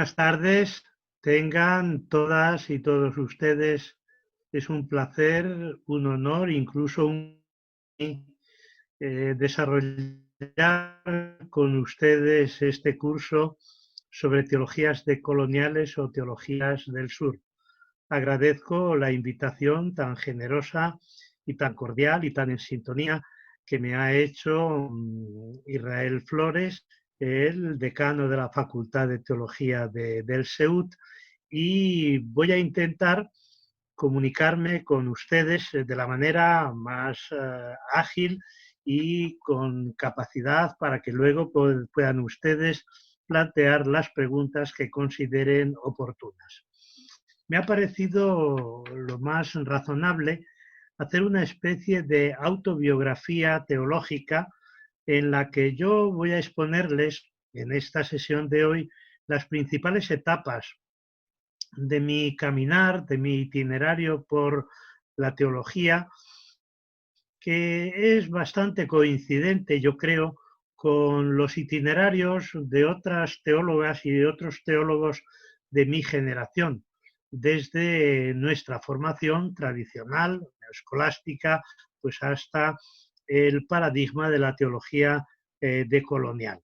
Buenas tardes, tengan todas y todos ustedes. Es un placer, un honor, incluso desarrollar con ustedes este curso sobre teologías decoloniales o teologías del sur. Agradezco la invitación tan generosa y tan cordial y tan en sintonía que me ha hecho Israel Flores, el decano de la Facultad de Teología del SEUT, y voy a intentar comunicarme con ustedes de la manera más ágil y con capacidad para que luego puedan ustedes plantear las preguntas que consideren oportunas. Me ha parecido lo más razonable hacer una especie de autobiografía teológica en la que yo voy a exponerles en esta sesión de hoy las principales etapas de mi caminar, de mi itinerario por la teología, que es bastante coincidente, yo creo, con los itinerarios de otras teólogas y de otros teólogos de mi generación, desde nuestra formación tradicional, escolástica, pues hasta el paradigma de la teología decolonial.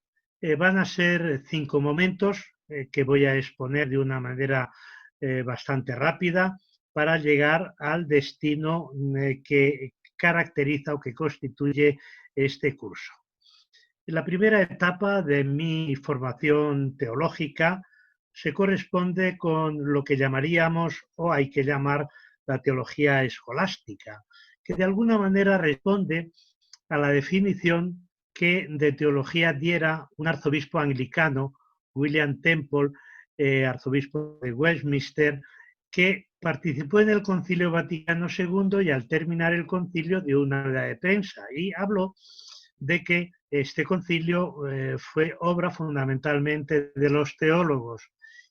Van a ser 5 momentos que voy a exponer de una manera bastante rápida para llegar al destino que caracteriza o que constituye este curso. La primera etapa de mi formación teológica se corresponde con lo que llamaríamos, o hay que llamar, la teología escolástica, que de alguna manera responde a la definición que de teología diera un arzobispo anglicano, William Temple, arzobispo de Westminster, que participó en el Concilio Vaticano II y al terminar el concilio dio una rueda de prensa y habló de que este concilio fue obra fundamentalmente de los teólogos.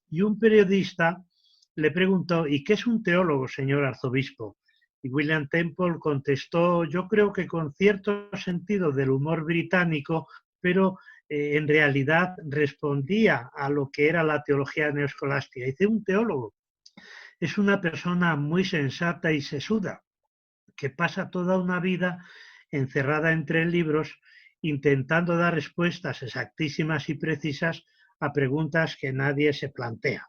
Y un periodista le preguntó, ¿y qué es un teólogo, señor arzobispo? Y William Temple contestó, yo creo que con cierto sentido del humor británico, pero en realidad respondía a lo que era la teología neoescolástica. Dice, un teólogo es una persona muy sensata y sesuda, que pasa toda una vida encerrada entre libros, intentando dar respuestas exactísimas y precisas a preguntas que nadie se plantea.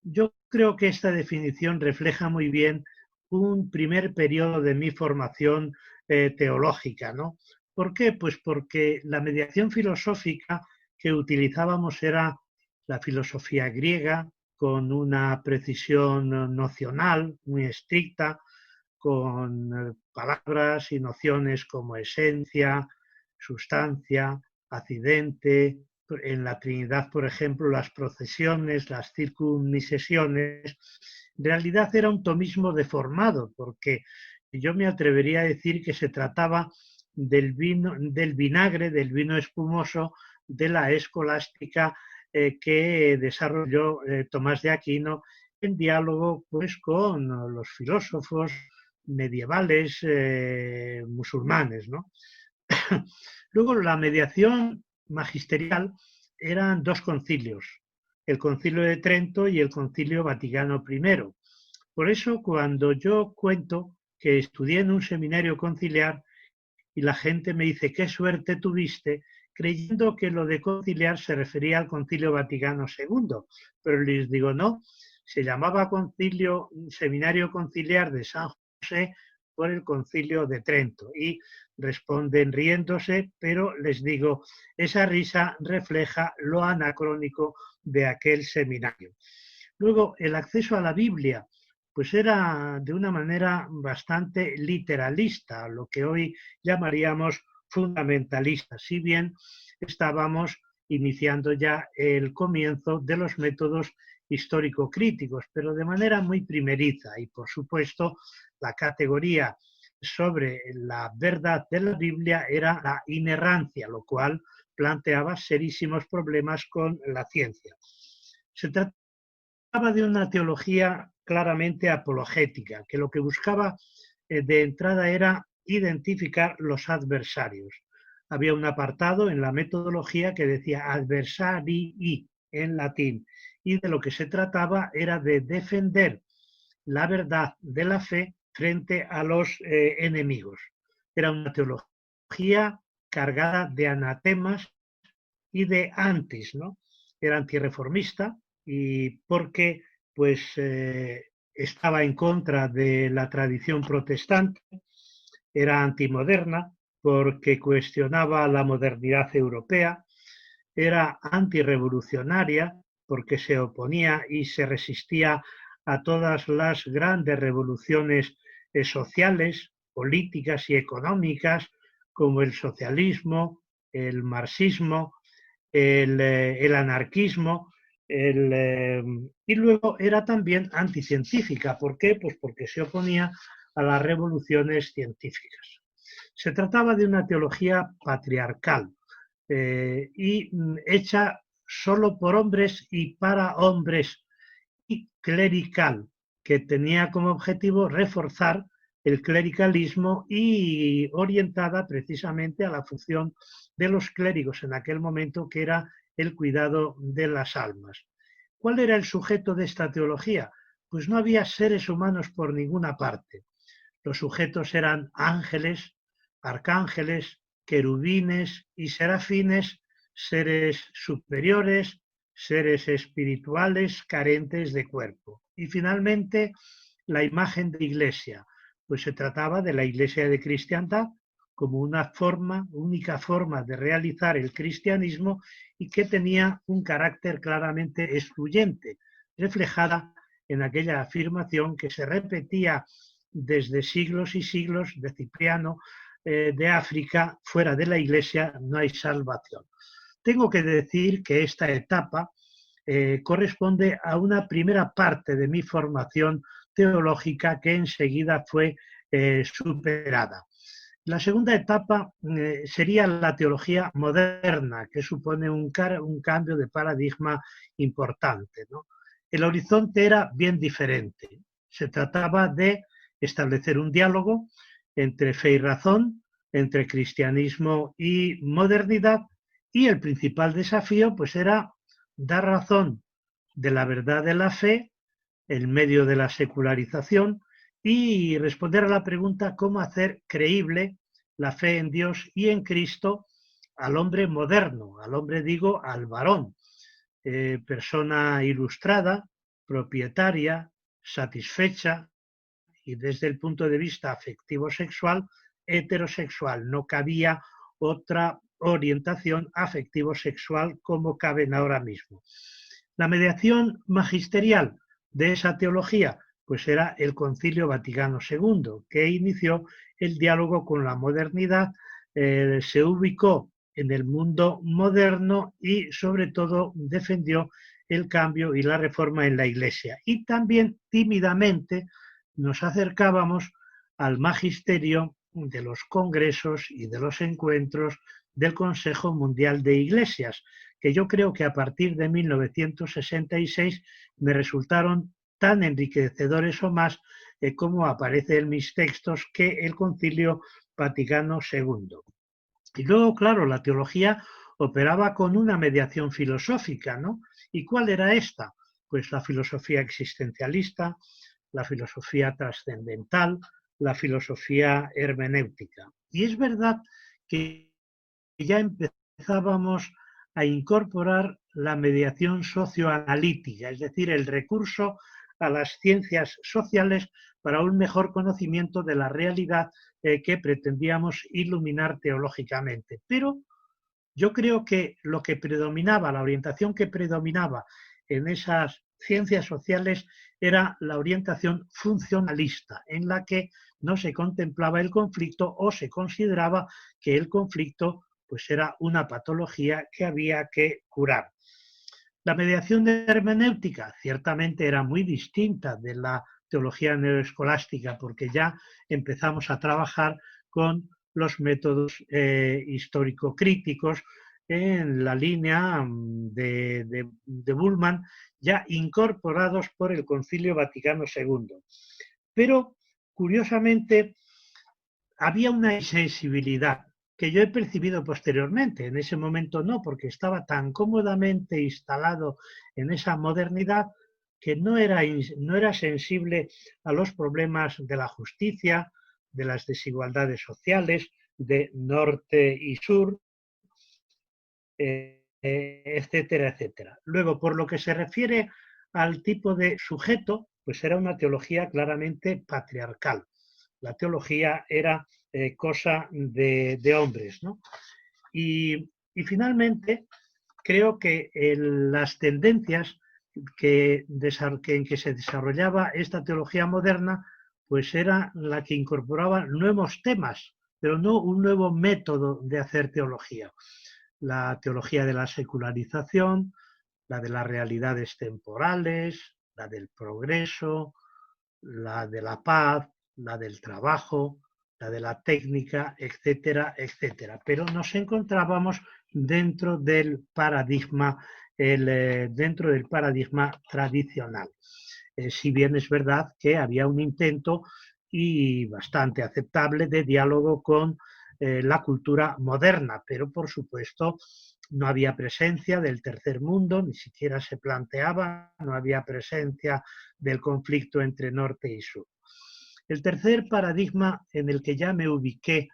Yo creo que esta definición refleja muy bien un primer periodo de mi formación teológica, ¿no? ¿Por qué? Pues porque la mediación filosófica que utilizábamos era la filosofía griega, con una precisión nocional muy estricta, con palabras y nociones como esencia, sustancia, accidente. En la Trinidad, por ejemplo, las procesiones, las circunmisesiones. En realidad era un tomismo deformado, porque yo me atrevería a decir que se trataba del vinagre, del vino espumoso de la escolástica que desarrolló Tomás de Aquino en diálogo pues, con los filósofos medievales musulmanes, ¿no? Luego la mediación magisterial eran 2 concilios, el Concilio de Trento y el Concilio Vaticano I. Por eso cuando yo cuento que estudié en un seminario conciliar y la gente me dice qué suerte tuviste, creyendo que lo de conciliar se refería al Concilio Vaticano II, pero les digo no, se llamaba Seminario Conciliar de San José por el Concilio de Trento y responden riéndose, pero les digo, esa risa refleja lo anacrónico de aquel seminario. Luego, el acceso a la Biblia, pues era de una manera bastante literalista, lo que hoy llamaríamos fundamentalista, si bien estábamos iniciando ya el comienzo de los métodos histórico-críticos, pero de manera muy primeriza y, por supuesto, la categoría sobre la verdad de la Biblia era la inerrancia, lo cual planteaba serísimos problemas con la ciencia. Se trataba de una teología claramente apologética, que lo que buscaba de entrada era identificar los adversarios. Había un apartado en la metodología que decía adversarii en latín y de lo que se trataba era de defender la verdad de la fe frente a los enemigos. Era una teología cargada de anatemas y de antis, ¿no? Era antirreformista y porque pues estaba en contra de la tradición protestante, era antimoderna porque cuestionaba la modernidad europea, era antirrevolucionaria porque se oponía y se resistía a todas las grandes revoluciones sociales, políticas y económicas como el socialismo, el marxismo, el anarquismo, y luego era también anticientífica. ¿Por qué? Pues porque se oponía a las revoluciones científicas. Se trataba de una teología patriarcal y hecha solo por hombres y para hombres, y clerical, que tenía como objetivo reforzar el clericalismo y orientada precisamente a la función de los clérigos en aquel momento, que era el cuidado de las almas. ¿Cuál era el sujeto de esta teología? Pues no había seres humanos por ninguna parte. Los sujetos eran ángeles, arcángeles, querubines y serafines, seres superiores, seres espirituales carentes de cuerpo. Y finalmente, la imagen de iglesia. Pues se trataba de la iglesia de cristiandad como una única forma de realizar el cristianismo y que tenía un carácter claramente excluyente, reflejada en aquella afirmación que se repetía desde siglos y siglos de Cipriano de África: fuera de la iglesia no hay salvación. Tengo que decir que esta etapa corresponde a una primera parte de mi formación teológica que enseguida fue superada. La segunda etapa sería la teología moderna, que supone un cambio de paradigma importante, ¿no? El horizonte era bien diferente. Se trataba de establecer un diálogo entre fe y razón, entre cristianismo y modernidad, y el principal desafío pues era dar razón de la verdad de la fe en medio de la secularización y responder a la pregunta cómo hacer creíble la fe en Dios y en Cristo al hombre moderno, al hombre digo, al varón, persona ilustrada, propietaria, satisfecha y desde el punto de vista afectivo-sexual, heterosexual. No cabía otra orientación afectivo-sexual como caben ahora mismo. La mediación magisterial de esa teología pues era el Concilio Vaticano II, que inició el diálogo con la modernidad, se ubicó en el mundo moderno y sobre todo defendió el cambio y la reforma en la Iglesia. Y también tímidamente nos acercábamos al magisterio de los congresos y de los encuentros del Consejo Mundial de Iglesias, que yo creo que a partir de 1966 me resultaron tan enriquecedores o más como aparece en mis textos que el Concilio Vaticano II. Y luego, claro, la teología operaba con una mediación filosófica, ¿no? ¿Y cuál era esta? Pues la filosofía existencialista, la filosofía trascendental, la filosofía hermenéutica. Y es verdad que ya empezábamos a incorporar la mediación socioanalítica, es decir, el recurso a las ciencias sociales para un mejor conocimiento de la realidad que pretendíamos iluminar teológicamente. Pero yo creo que lo que predominaba, la orientación que predominaba en esas ciencias sociales era la orientación funcionalista, en la que no se contemplaba el conflicto o se consideraba que el conflicto pues era una patología que había que curar. La mediación hermenéutica ciertamente era muy distinta de la teología neoescolástica, porque ya empezamos a trabajar con los métodos histórico-críticos en la línea de Bullmann, ya incorporados por el Concilio Vaticano II. Pero, curiosamente, había una insensibilidad que yo he percibido posteriormente. En ese momento no, porque estaba tan cómodamente instalado en esa modernidad que no era sensible a los problemas de la justicia, de las desigualdades sociales, de norte y sur, etcétera, etcétera. Luego, por lo que se refiere al tipo de sujeto, pues era una teología claramente patriarcal. La teología era cosa de hombres, ¿no? Y finalmente, creo que las tendencias en que se desarrollaba esta teología moderna, pues era la que incorporaba nuevos temas, pero no un nuevo método de hacer teología. La teología de la secularización, la de las realidades temporales, la del progreso, la de la paz, la del trabajo, la de la técnica, etcétera, etcétera. Pero nos encontrábamos dentro del paradigma, dentro del paradigma tradicional. Si bien es verdad que había un intento y bastante aceptable de diálogo con la cultura moderna, pero por supuesto no había presencia del tercer mundo, ni siquiera se planteaba, no había presencia del conflicto entre norte y sur. El tercer paradigma en el que ya me ubiqué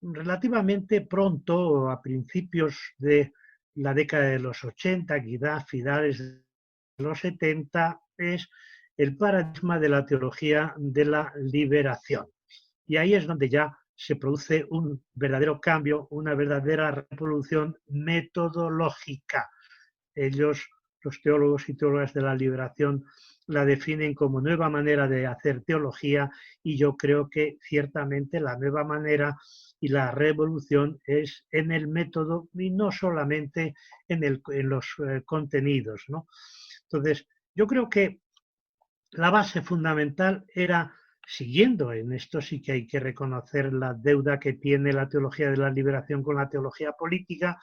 relativamente pronto, a principios de la década de los 80, quizá finales de los 70, es el paradigma de la teología de la liberación. Y ahí es donde ya se produce un verdadero cambio, una verdadera revolución metodológica. Ellos, los teólogos y teólogas de la liberación, la definen como nueva manera de hacer teología y yo creo que ciertamente la nueva manera y la revolución es en el método y no solamente en los contenidos, ¿no? Entonces, yo creo que la base fundamental era, siguiendo en esto sí que hay que reconocer la deuda que tiene la teología de la liberación con la teología política,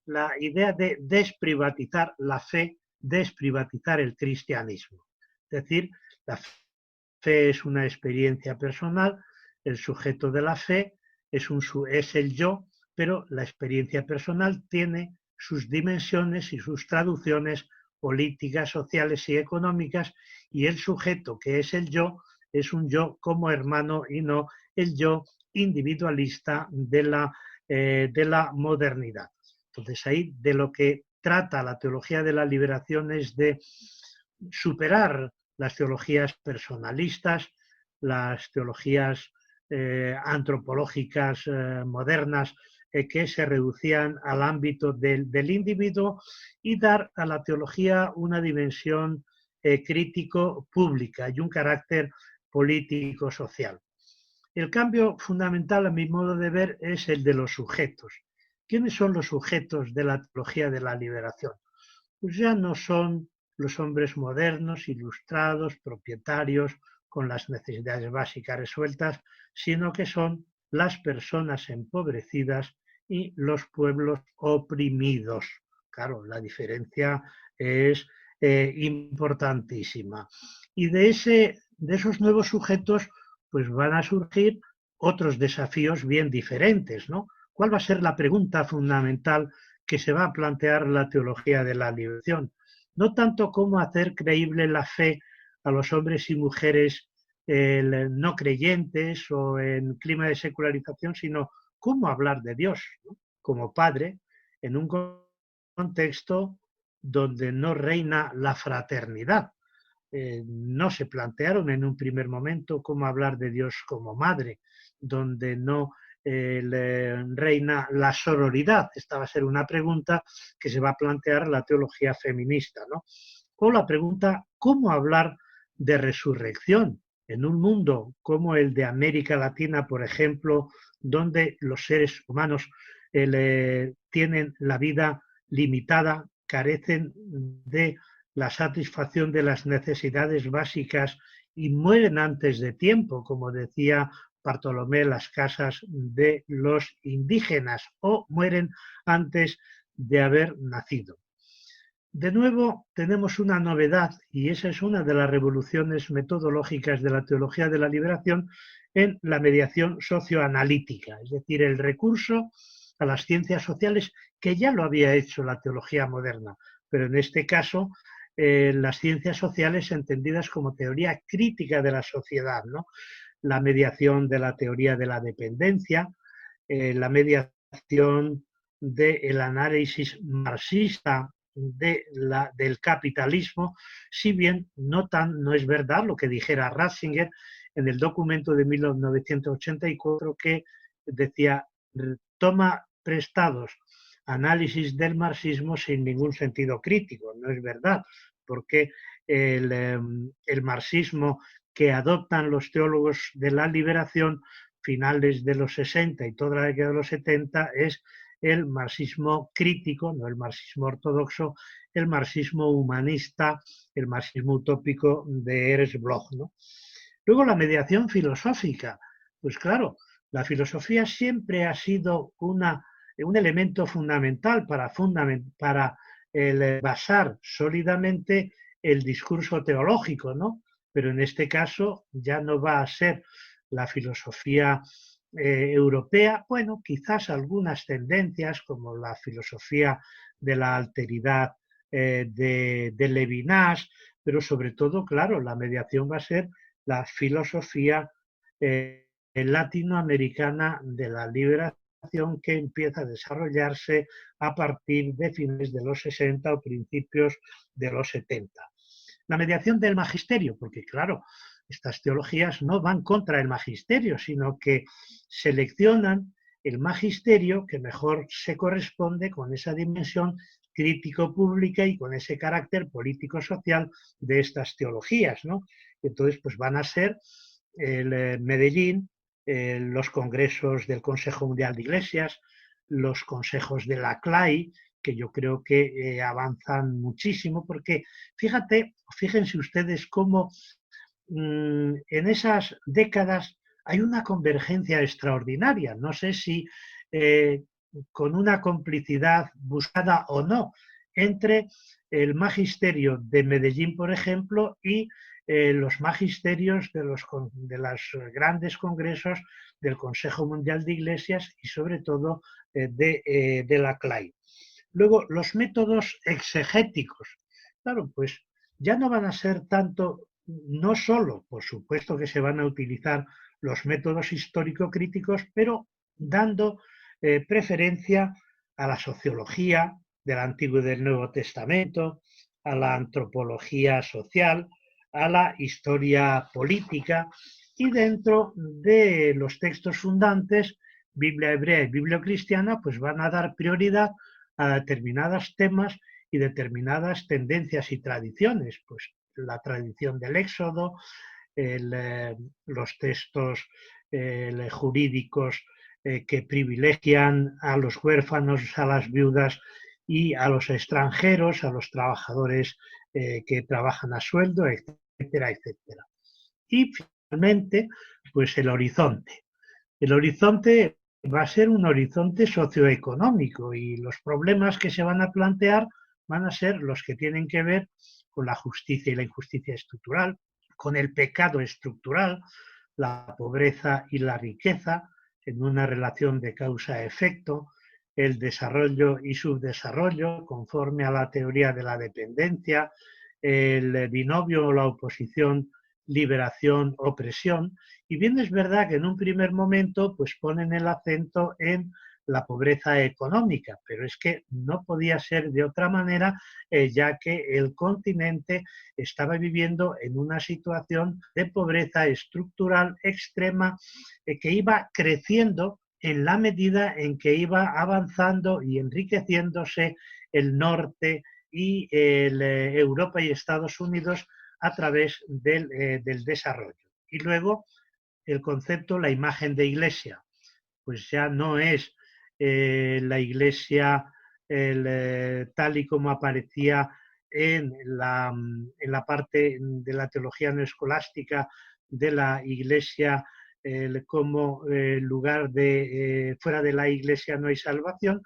la idea de desprivatizar la fe, desprivatizar el cristianismo. Es decir, la fe es una experiencia personal, el sujeto de la fe es el yo, pero la experiencia personal tiene sus dimensiones y sus traducciones políticas, sociales y económicas, y el sujeto, que es el yo, es un yo como hermano y no el yo individualista de la modernidad. Entonces ahí de lo que trata la teología de la liberación es de superar las teologías personalistas, las teologías antropológicas modernas que se reducían al ámbito del individuo y dar a la teología una dimensión crítico pública y un carácter político-social. El cambio fundamental, a mi modo de ver, es el de los sujetos. ¿Quiénes son los sujetos de la teología de la liberación? Pues ya no son los hombres modernos, ilustrados, propietarios, con las necesidades básicas resueltas, sino que son las personas empobrecidas y los pueblos oprimidos. Claro, la diferencia es importantísima. Y de esos nuevos sujetos, pues van a surgir otros desafíos bien diferentes, ¿no? ¿Cuál va a ser la pregunta fundamental que se va a plantear la teología de la liberación? No tanto cómo hacer creíble la fe a los hombres y mujeres no creyentes o en clima de secularización, sino cómo hablar de Dios, ¿no? Como Padre en un contexto donde no reina la fraternidad. No se plantearon en un primer momento cómo hablar de Dios como Madre, donde no reina la sororidad. Esta va a ser una pregunta que se va a plantear la teología feminista, ¿no? O la pregunta, ¿cómo hablar de resurrección en un mundo como el de América Latina, por ejemplo, donde los seres humanos tienen la vida limitada, carecen de la satisfacción de las necesidades básicas y mueren antes de tiempo, como decía Bartolomé Las Casas, de los indígenas, o mueren antes de haber nacido. De nuevo, tenemos una novedad, y esa es una de las revoluciones metodológicas de la teología de la liberación, en la mediación socioanalítica, es decir, el recurso a las ciencias sociales, que ya lo había hecho la teología moderna, pero en este caso las ciencias sociales entendidas como teoría crítica de la sociedad, ¿no? La mediación de la teoría de la dependencia, la mediación del análisis marxista del capitalismo, si bien no es verdad lo que dijera Ratzinger en el documento de 1984 que decía: toma prestados análisis del marxismo sin ningún sentido crítico. No es verdad, porque el marxismo que adoptan los teólogos de la liberación finales de los 60 y toda la década de los 70 es el marxismo crítico, no el marxismo ortodoxo, el marxismo humanista, el marxismo utópico de Ernst Bloch, ¿no? Luego la mediación filosófica. Pues claro, la filosofía siempre ha sido un elemento fundamental para basar sólidamente el discurso teológico, ¿no? Pero en este caso ya no va a ser la filosofía europea, bueno, quizás algunas tendencias como la filosofía de la alteridad de Levinas, pero sobre todo, claro, la mediación va a ser la filosofía latinoamericana de la liberación, que empieza a desarrollarse a partir de fines de los 60 o principios de los 70. La mediación del magisterio, porque claro, estas teologías no van contra el magisterio, sino que seleccionan el magisterio que mejor se corresponde con esa dimensión crítico-pública y con ese carácter político-social de estas teologías, ¿no? Entonces, pues van a ser el Medellín, los congresos del Consejo Mundial de Iglesias, los consejos de la CLAI, que yo creo que avanzan muchísimo, porque fíjense ustedes cómo en esas décadas hay una convergencia extraordinaria. No sé si con una complicidad buscada o no entre el magisterio de Medellín, por ejemplo, y los magisterios de los grandes congresos del Consejo Mundial de Iglesias y sobre todo de la CLAI. Luego, los métodos exegéticos. Claro, pues ya no van a ser tanto, no solo, por supuesto que se van a utilizar los métodos histórico-críticos, pero dando preferencia a la sociología del Antiguo y del Nuevo Testamento, a la antropología social, a la historia política, y dentro de los textos fundantes, Biblia hebrea y Biblia cristiana, pues van a dar prioridad a determinados temas y determinadas tendencias y tradiciones, pues la tradición del Éxodo, los textos jurídicos que privilegian a los huérfanos, a las viudas y a los extranjeros, a los trabajadores que trabajan a sueldo, etcétera, etcétera. Y finalmente, pues el horizonte. El horizonte va a ser un horizonte socioeconómico y los problemas que se van a plantear van a ser los que tienen que ver con la justicia y la injusticia estructural, con el pecado estructural, la pobreza y la riqueza en una relación de causa-efecto, el desarrollo y subdesarrollo conforme a la teoría de la dependencia, el binomio o la oposición liberación-opresión. Y bien es verdad que en un primer momento pues ponen el acento en la pobreza económica, pero es que no podía ser de otra manera, ya que el continente estaba viviendo en una situación de pobreza estructural extrema que iba creciendo en la medida en que iba avanzando y enriqueciéndose el norte y Europa y Estados Unidos a través del desarrollo. Y luego el concepto, la imagen de iglesia, pues ya no es la iglesia tal y como aparecía en la parte de la teología neoescolástica de la iglesia como lugar de fuera de la iglesia no hay salvación.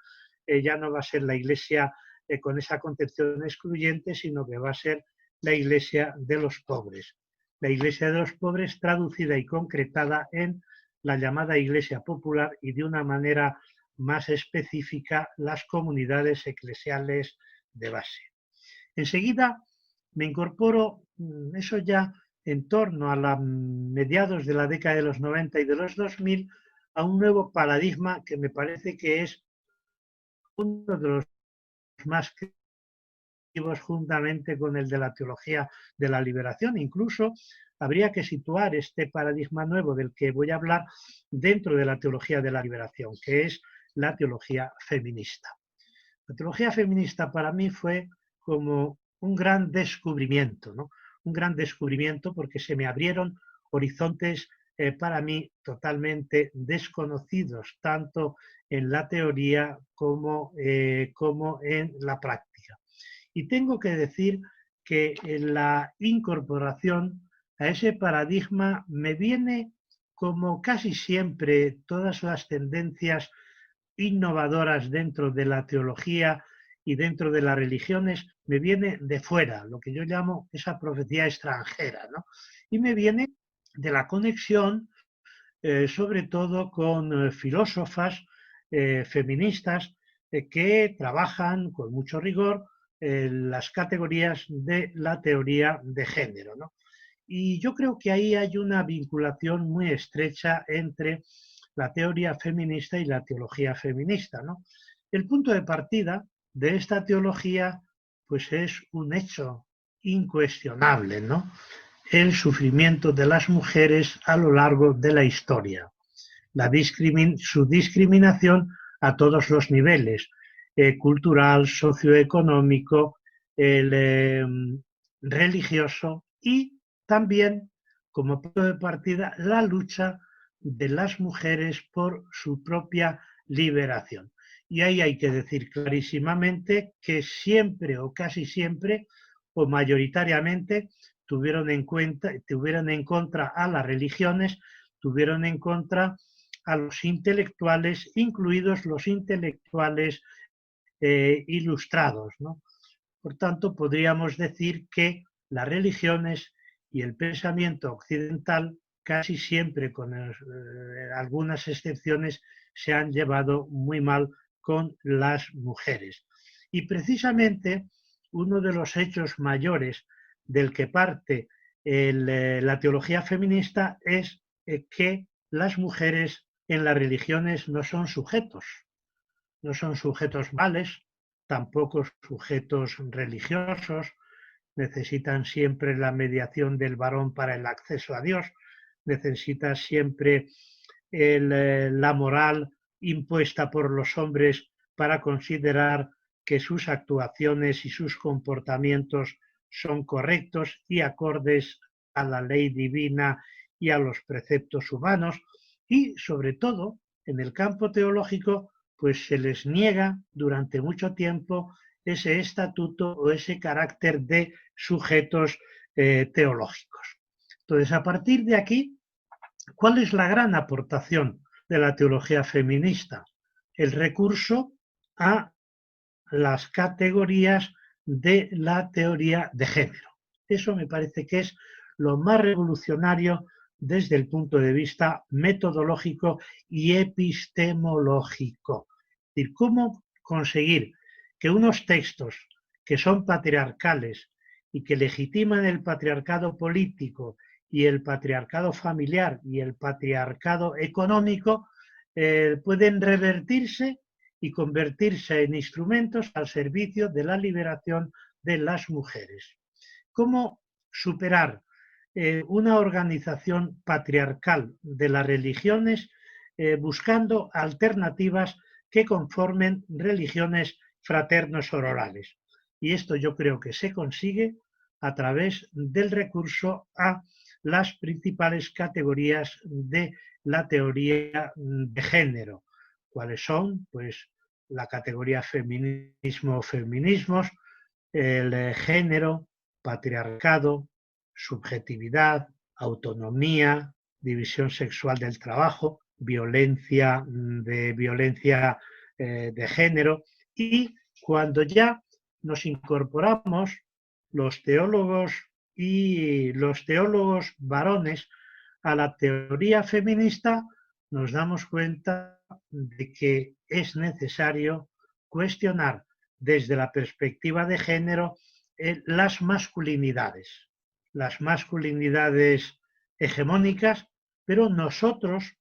Ya no va a ser la iglesia con esa concepción excluyente, sino que va a ser la iglesia de los pobres. la Iglesia de los pobres traducida y concretada en la llamada Iglesia popular y de una manera más específica las comunidades eclesiales de base. Enseguida me incorporo, eso ya en torno a mediados de la década de los 90 y de los 2000, a un nuevo paradigma que me parece que es uno de los más creativos juntamente con el de la teología de la liberación. Incluso habría que situar este paradigma nuevo del que voy a hablar dentro de la teología de la liberación, que es la teología feminista. La teología feminista para mí fue como un gran descubrimiento, ¿no? Un gran descubrimiento porque se me abrieron horizontes para mí totalmente desconocidos, tanto en la teoría como en la práctica. Y tengo que decir que en la incorporación a ese paradigma me viene, como casi siempre, todas las tendencias innovadoras dentro de la teología y dentro de las religiones, me viene de fuera, lo que yo llamo esa profecía extranjera, ¿no? Y me viene de la conexión, sobre todo con filósofas feministas que trabajan con mucho rigor las categorías de la teoría de género, ¿no? Y yo creo que ahí hay una vinculación muy estrecha entre la teoría feminista y la teología feminista, ¿no? El punto de partida de esta teología, pues es un hecho incuestionable, ¿no? El sufrimiento de las mujeres a lo largo de la historia, su discriminación a todos los niveles, cultural, socioeconómico, religioso y también, como punto de partida, la lucha de las mujeres por su propia liberación. Y ahí hay que decir clarísimamente que siempre o casi siempre o mayoritariamente tuvieron en contra a las religiones, tuvieron en contra a los intelectuales, incluidos los intelectuales ilustrados, ¿no? Por tanto, podríamos decir que las religiones y el pensamiento occidental, casi siempre con algunas excepciones, se han llevado muy mal con las mujeres. Y precisamente uno de los hechos mayores del que parte la teología feminista es que las mujeres en las religiones no son sujetos morales, tampoco sujetos religiosos, necesitan siempre la mediación del varón para el acceso a Dios, necesitan siempre la moral impuesta por los hombres para considerar que sus actuaciones y sus comportamientos son correctos y acordes a la ley divina y a los preceptos humanos, y sobre todo en el campo teológico pues se les niega durante mucho tiempo ese estatuto o ese carácter de sujetos teológicos. Entonces, a partir de aquí, ¿cuál es la gran aportación de la teología feminista? El recurso a las categorías de la teoría de género. Eso me parece que es lo más revolucionario desde el punto de vista metodológico y epistemológico. Es decir, cómo conseguir que unos textos que son patriarcales y que legitiman el patriarcado político y el patriarcado familiar y el patriarcado económico pueden revertirse y convertirse en instrumentos al servicio de la liberación de las mujeres. ¿Cómo superar una organización patriarcal de las religiones buscando alternativas que conformen religiones fraterno-sororales? Y esto yo creo que se consigue a través del recurso a las principales categorías de la teoría de género. ¿Cuáles son? Pues la categoría feminismo o feminismos, el género, patriarcado, subjetividad, autonomía, división sexual del trabajo, violencia de género. Y cuando ya nos incorporamos, los teólogos y los teólogos varones a la teoría feminista, nos damos cuenta de que es necesario cuestionar desde la perspectiva de género las masculinidades hegemónicas, pero nosotras,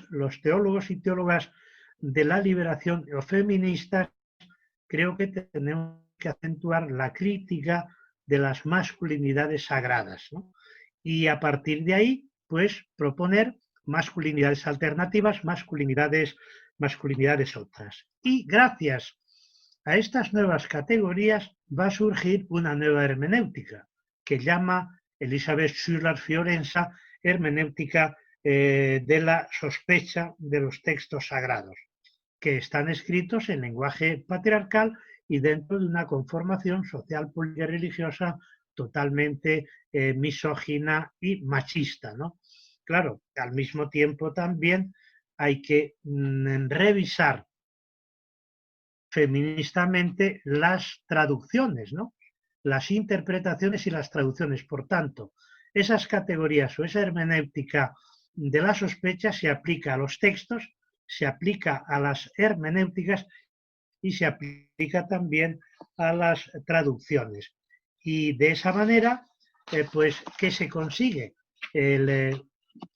los teólogos y teólogas de la liberación o feministas, creo que tenemos que acentuar la crítica de las masculinidades sagradas, ¿no? Y a partir de ahí, pues proponer masculinidades alternativas, masculinidades otras. Y gracias a estas nuevas categorías va a surgir una nueva hermenéutica que llama Elizabeth Schüler-Fiorenza hermenéutica de la sospecha de los textos sagrados, que están escritos en lenguaje patriarcal y dentro de una conformación social, política y religiosa totalmente misógina y machista, ¿no? Claro, al mismo tiempo también hay que revisar feministamente las traducciones, ¿no? Las interpretaciones y las traducciones. Por tanto, esas categorías o esa hermenéutica de la sospecha se aplica a los textos, se aplica a las hermenéuticas y se aplica también a las traducciones. Y de esa manera, pues, ¿qué se consigue?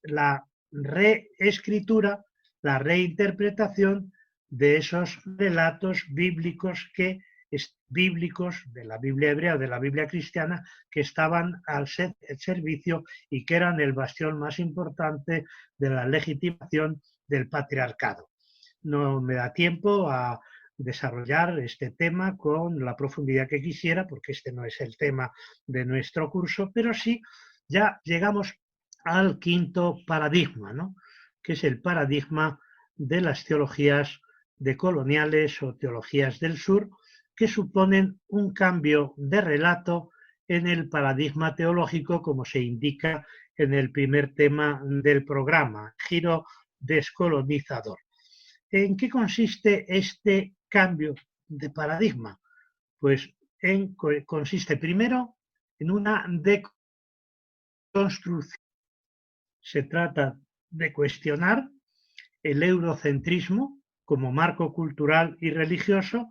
La reescritura, la reinterpretación de esos relatos bíblicos de la Biblia hebrea o de la Biblia cristiana que estaban al servicio y que eran el bastión más importante de la legitimación del patriarcado. No me da tiempo a desarrollar este tema con la profundidad que quisiera, porque este no es el tema de nuestro curso, pero sí ya llegamos al quinto paradigma, ¿no? Que es el paradigma de las teologías decoloniales o teologías del sur, que suponen un cambio de relato en el paradigma teológico, como se indica en el primer tema del programa, giro descolonizador. ¿En qué consiste este cambio de paradigma? Pues consiste primero en una deconstrucción. Se trata de cuestionar el eurocentrismo como marco cultural y religioso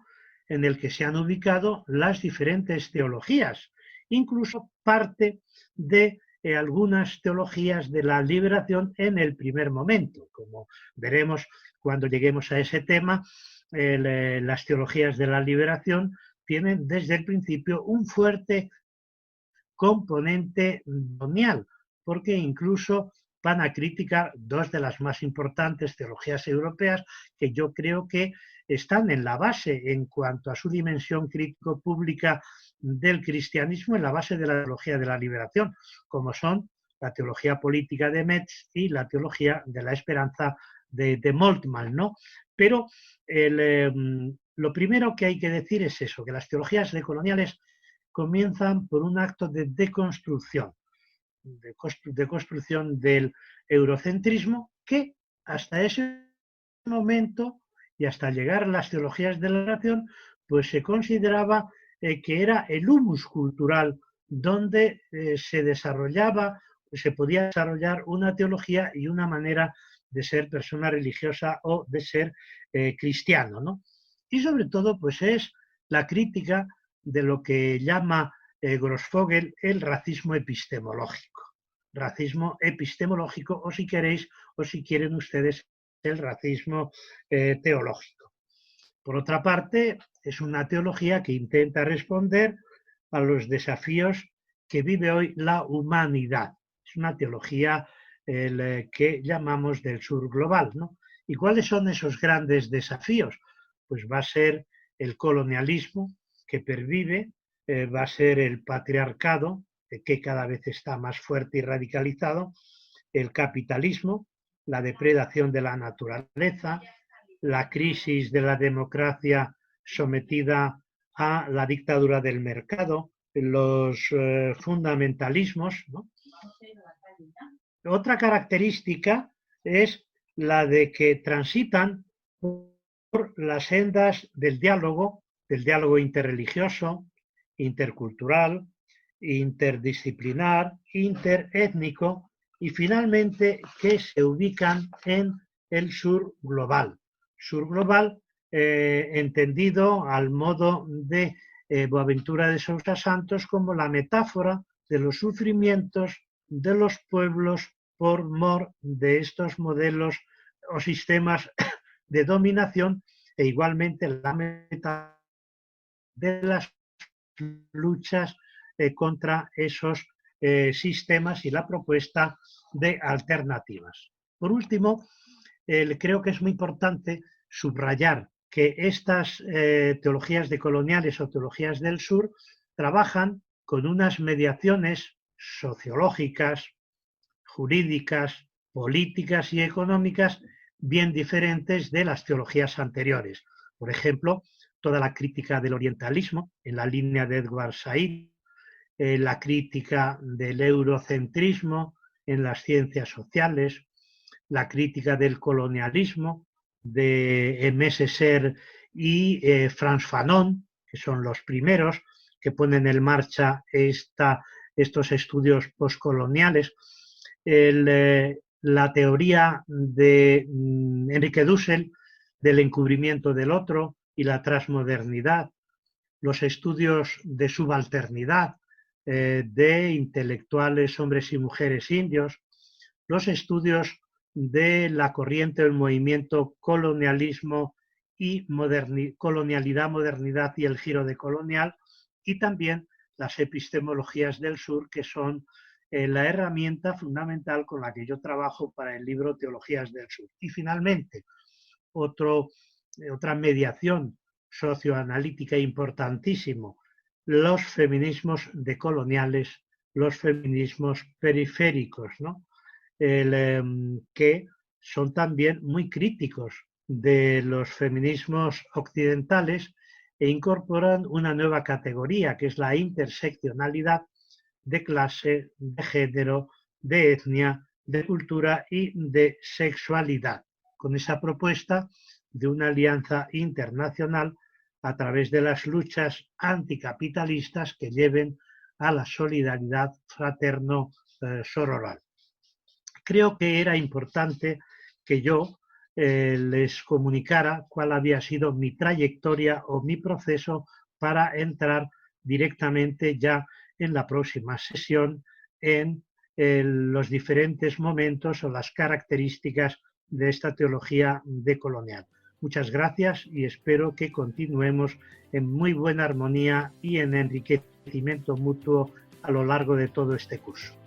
en el que se han ubicado las diferentes teologías, incluso parte de algunas teologías de la liberación en el primer momento. Como veremos cuando lleguemos a ese tema, las teologías de la liberación tienen desde el principio un fuerte componente donial, porque incluso van a criticar dos de las más importantes teologías europeas que yo creo que están en la base en cuanto a su dimensión crítico-pública del cristianismo, en la base de la teología de la liberación, como son la teología política de Metz y la teología de la esperanza de Moltmann, ¿no? Pero lo primero que hay que decir es eso, que las teologías decoloniales comienzan por un acto de deconstrucción, de construcción del eurocentrismo, que hasta ese momento y hasta llegar a las teologías de la liberación, pues se consideraba que era el humus cultural donde se podía desarrollar una teología y una manera de ser persona religiosa o de ser cristiano, ¿no? Y sobre todo, pues es la crítica de lo que llama Grossfogel el racismo epistemológico. Racismo epistemológico, o si queréis, o si quieren ustedes, el racismo teológico. Por otra parte, es una teología que intenta responder a los desafíos que vive hoy la humanidad. Es una teología que llamamos del sur global, ¿no? ¿Y cuáles son esos grandes desafíos? Pues va a ser el colonialismo que pervive, va a ser el patriarcado, que cada vez está más fuerte y radicalizado, el capitalismo, la depredación de la naturaleza, la crisis de la democracia sometida a la dictadura del mercado, los fundamentalismos, ¿no? Otra característica es la de que transitan por las sendas del diálogo interreligioso, intercultural, interdisciplinar, interétnico y finalmente que se ubican en el sur global. Sur global entendido al modo de Boaventura de Sousa Santos como la metáfora de los sufrimientos de los pueblos por mor de estos modelos o sistemas de dominación e igualmente la metáfora de las luchas contra esos sistemas y la propuesta de alternativas. Por último, creo que es muy importante subrayar que estas teologías decoloniales o teologías del sur trabajan con unas mediaciones sociológicas, jurídicas, políticas y económicas bien diferentes de las teologías anteriores. Por ejemplo, toda la crítica del orientalismo, en la línea de Edward Said, la crítica del eurocentrismo en las ciencias sociales, la crítica del colonialismo de Aimé Césaire y Frantz Fanon, que son los primeros que ponen en marcha estos estudios postcoloniales, la teoría de Enrique Dussel del encubrimiento del otro y la transmodernidad, los estudios de subalternidad de intelectuales hombres y mujeres indios, los estudios de la corriente del movimiento colonialismo y colonialidad, modernidad y el giro decolonial, y también las epistemologías del sur, que son la herramienta fundamental con la que yo trabajo para el libro Teologías del Sur. Y finalmente, otra mediación socioanalítica importantísimo, los feminismos decoloniales, los feminismos periféricos, ¿no? Que son también muy críticos de los feminismos occidentales e incorporan una nueva categoría, que es la interseccionalidad de clase, de género, de etnia, de cultura y de sexualidad, con esa propuesta de una alianza internacional a través de las luchas anticapitalistas que lleven a la solidaridad fraterno-sororal. Creo que era importante que yo les comunicara cuál había sido mi trayectoria o mi proceso para entrar directamente ya en la próxima sesión en los diferentes momentos o las características de esta teología decolonial. Muchas gracias y espero que continuemos en muy buena armonía y en enriquecimiento mutuo a lo largo de todo este curso.